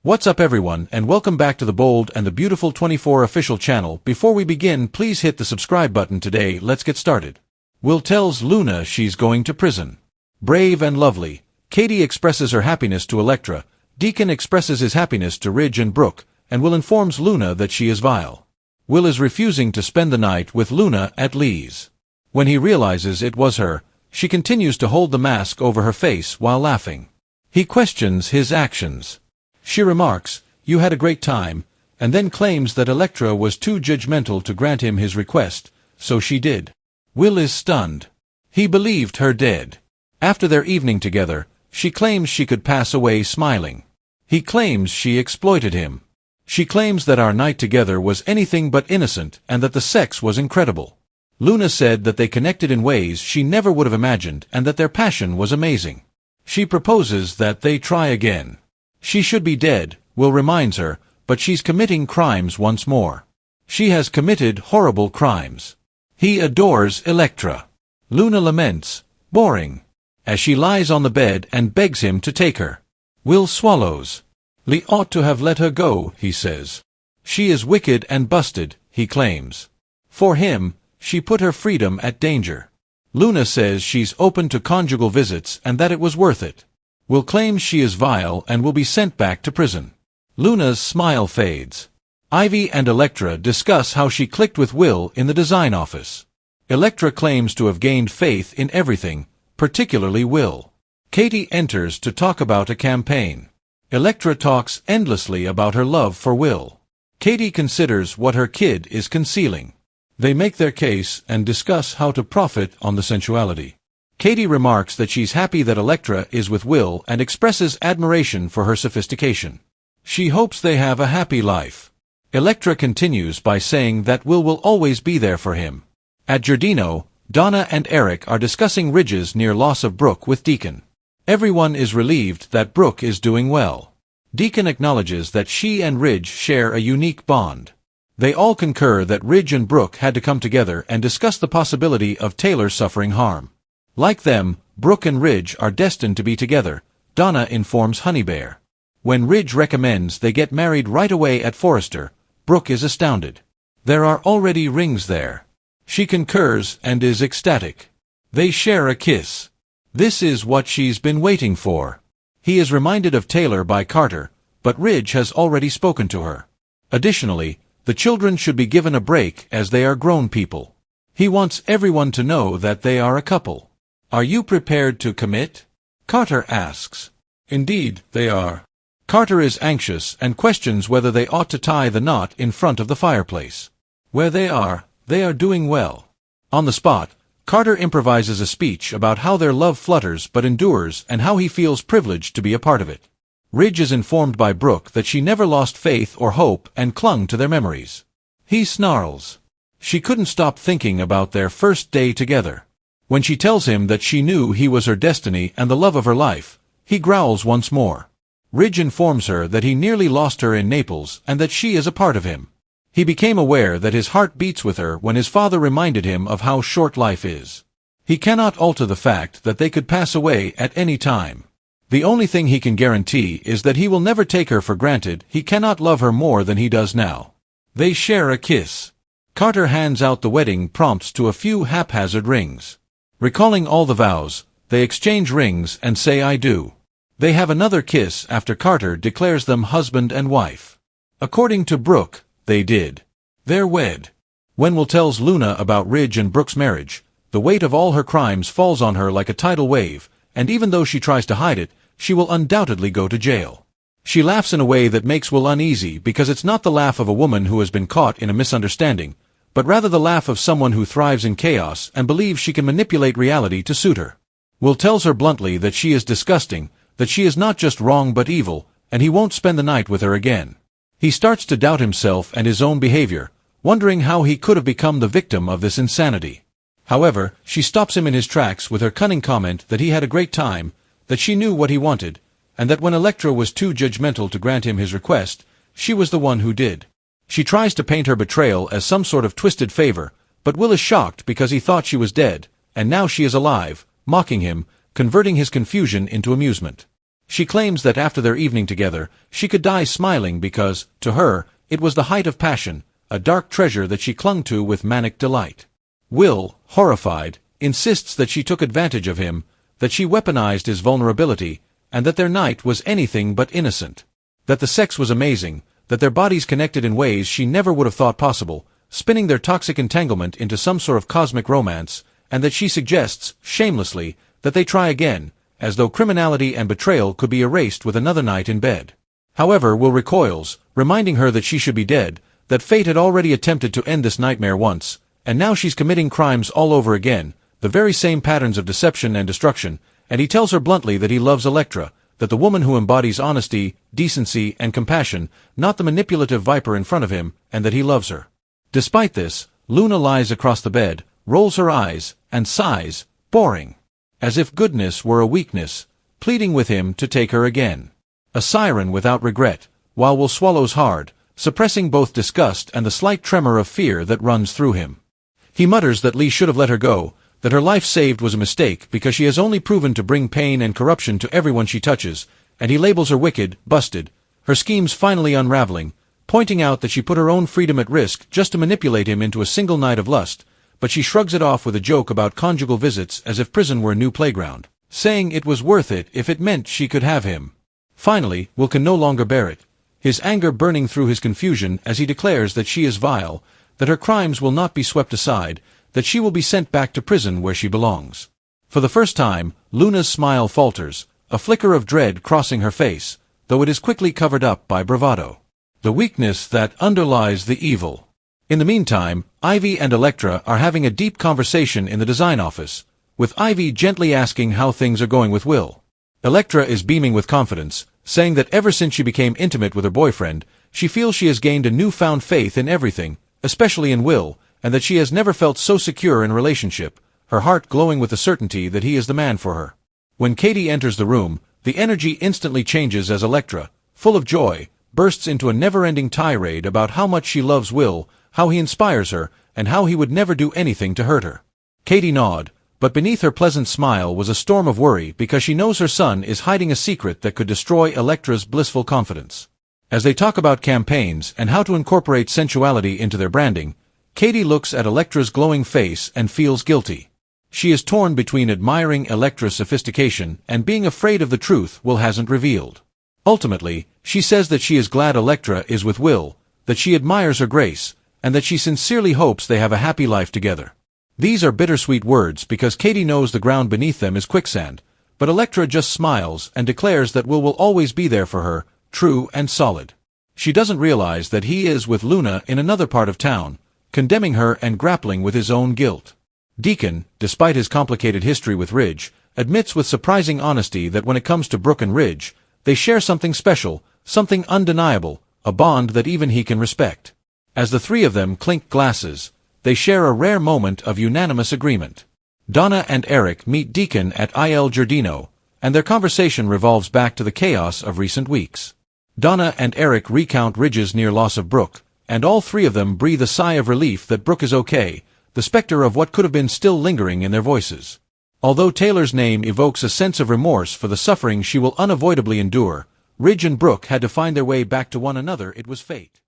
What's up everyone, and welcome back to the Bold and the Beautiful 24 official channel. Before we begin, please hit the subscribe button today. Let's get started. Will tells Luna she's going to prison. Brave and lovely, Katie expresses her happiness to Electra, Deacon expresses his happiness to Ridge and Brooke, and Will informs Luna that she is vile. Will is refusing to spend the night with Luna at Lee's. When he realizes it was her, she continues to hold the mask over her face while laughing. He questions his actions. She remarks, "You had a great time," and then claims that Electra was too judgmental to grant him his request, so she did. Will is stunned. He believed her dead. After their evening together, she claims she could pass away smiling. He claims she exploited him. She claims that our night together was anything but innocent and that the sex was incredible. Luna said that they connected in ways she never would have imagined and that their passion was amazing. She proposes that they try again. She should be dead, Will reminds her, but she's committing crimes once more. She has committed horrible crimes. He adores Electra. Luna laments, "Boring," as she lies on the bed and begs him to take her. Will swallows. Lee ought to have let her go, he says. She is wicked and busted, he claims. For him, she put her freedom at danger. Luna says she's open to conjugal visits and that it was worth it. Will claims she is vile and will be sent back to prison. Luna's smile fades. Ivy and Electra discuss how she clicked with Will in the design office. Electra claims to have gained faith in everything, particularly Will. Katie enters to talk about a campaign. Electra talks endlessly about her love for Will. Katie considers what her kid is concealing. They make their case and discuss how to profit on the sensuality. Katie remarks that she's happy that Electra is with Will and expresses admiration for her sophistication. She hopes they have a happy life. Electra continues by saying that Will always be there for him. At Giardino, Donna and Eric are discussing Ridge's near loss of Brooke with Deacon. Everyone is relieved that Brooke is doing well. Deacon acknowledges that she and Ridge share a unique bond. They all concur that Ridge and Brooke had to come together and discuss the possibility of Taylor suffering harm. Like them, Brooke and Ridge are destined to be together, Donna informs Honeybear. When Ridge recommends they get married right away at Forrester, Brooke is astounded. There are already rings there. She concurs and is ecstatic. They share a kiss. This is what she's been waiting for. He is reminded of Taylor by Carter, but Ridge has already spoken to her. Additionally, the children should be given a break as they are grown people. He wants everyone to know that they are a couple. "Are you prepared to commit?" Carter asks. Indeed, they are. Carter is anxious and questions whether they ought to tie the knot in front of the fireplace. Where they are doing well. On the spot, Carter improvises a speech about how their love flutters but endures and how he feels privileged to be a part of it. Ridge is informed by Brooke that she never lost faith or hope and clung to their memories. He snarls. She couldn't stop thinking about their first day together. When she tells him that she knew he was her destiny and the love of her life, he growls once more. Ridge informs her that he nearly lost her in Naples and that she is a part of him. He became aware that his heart beats with her when his father reminded him of how short life is. He cannot alter the fact that they could pass away at any time. The only thing he can guarantee is that he will never take her for granted. He cannot love her more than he does now. They share a kiss. Carter hands out the wedding prompts to a few haphazard rings. Recalling all the vows, they exchange rings and say "I do." They have another kiss after Carter declares them husband and wife. According to Brooke, they did. They're wed. When Will tells Luna about Ridge and Brooke's marriage, the weight of all her crimes falls on her like a tidal wave, and even though she tries to hide it, she will undoubtedly go to jail. She laughs in a way that makes Will uneasy because it's not the laugh of a woman who has been caught in a misunderstanding, but rather the laugh of someone who thrives in chaos and believes she can manipulate reality to suit her. Will tells her bluntly that she is disgusting, that she is not just wrong but evil, and he won't spend the night with her again. He starts to doubt himself and his own behavior, wondering how he could have become the victim of this insanity. However, she stops him in his tracks with her cunning comment that he had a great time, that she knew what he wanted, and that when Electra was too judgmental to grant him his request, she was the one who did. She tries to paint her betrayal as some sort of twisted favor, but Will is shocked because he thought she was dead, and now she is alive, mocking him, converting his confusion into amusement. She claims that after their evening together, she could die smiling because, to her, it was the height of passion, a dark treasure that she clung to with manic delight. Will, horrified, insists that she took advantage of him, that she weaponized his vulnerability, and that their night was anything but innocent. That the sex was amazing, that their bodies connected in ways she never would have thought possible, spinning their toxic entanglement into some sort of cosmic romance, and that she suggests, shamelessly, that they try again, as though criminality and betrayal could be erased with another night in bed. However, Will recoils, reminding her that she should be dead, that fate had already attempted to end this nightmare once, and now she's committing crimes all over again, the very same patterns of deception and destruction, and he tells her bluntly that he loves Electra, that the woman who embodies honesty, decency, and compassion, not the manipulative viper in front of him, and that he loves her. Despite this, Luna lies across the bed, rolls her eyes, and sighs, boring. As if goodness were a weakness, pleading with him to take her again. A siren without regret, while Will swallows hard, suppressing both disgust and the slight tremor of fear that runs through him. He mutters that Lee should have let her go, that her life saved was a mistake because she has only proven to bring pain and corruption to everyone she touches, and he labels her wicked, busted, her schemes finally unraveling, pointing out that she put her own freedom at risk just to manipulate him into a single night of lust, but she shrugs it off with a joke about conjugal visits as if prison were a new playground, saying it was worth it if it meant she could have him. Finally, Will can no longer bear it, his anger burning through his confusion as he declares that she is vile, that her crimes will not be swept aside, that she will be sent back to prison where she belongs. For the first time, Luna's smile falters, a flicker of dread crossing her face, though it is quickly covered up by bravado. The weakness that underlies the evil. In the meantime, Ivy and Electra are having a deep conversation in the design office, with Ivy gently asking how things are going with Will. Electra is beaming with confidence, saying that ever since she became intimate with her boyfriend, she feels she has gained a newfound faith in everything, especially in Will, and that she has never felt so secure in a relationship, her heart glowing with the certainty that he is the man for her. When Katie enters the room, the energy instantly changes as Electra, full of joy, bursts into a never-ending tirade about how much she loves Will, how he inspires her, and how he would never do anything to hurt her. Katie nodded, but beneath her pleasant smile was a storm of worry because she knows her son is hiding a secret that could destroy Electra's blissful confidence. As they talk about campaigns and how to incorporate sensuality into their branding, Katie looks at Electra's glowing face and feels guilty. She is torn between admiring Electra's sophistication and being afraid of the truth Will hasn't revealed. Ultimately, she says that she is glad Electra is with Will, that she admires her grace, and that she sincerely hopes they have a happy life together. These are bittersweet words because Katie knows the ground beneath them is quicksand, but Electra just smiles and declares that Will always be there for her, true and solid. She doesn't realize that he is with Luna in another part of town, condemning her and grappling with his own guilt. Deacon, despite his complicated history with Ridge, admits with surprising honesty that when it comes to Brooke and Ridge, they share something special, something undeniable, a bond that even he can respect. As the three of them clink glasses, they share a rare moment of unanimous agreement. Donna and Eric meet Deacon at Il Giardino, and their conversation revolves back to the chaos of recent weeks. Donna and Eric recount Ridge's near loss of Brooke, and all three of them breathe a sigh of relief that Brooke is okay, the specter of what could have been still lingering in their voices. Although Taylor's name evokes a sense of remorse for the suffering she will unavoidably endure, Ridge and Brooke had to find their way back to one another. It was fate.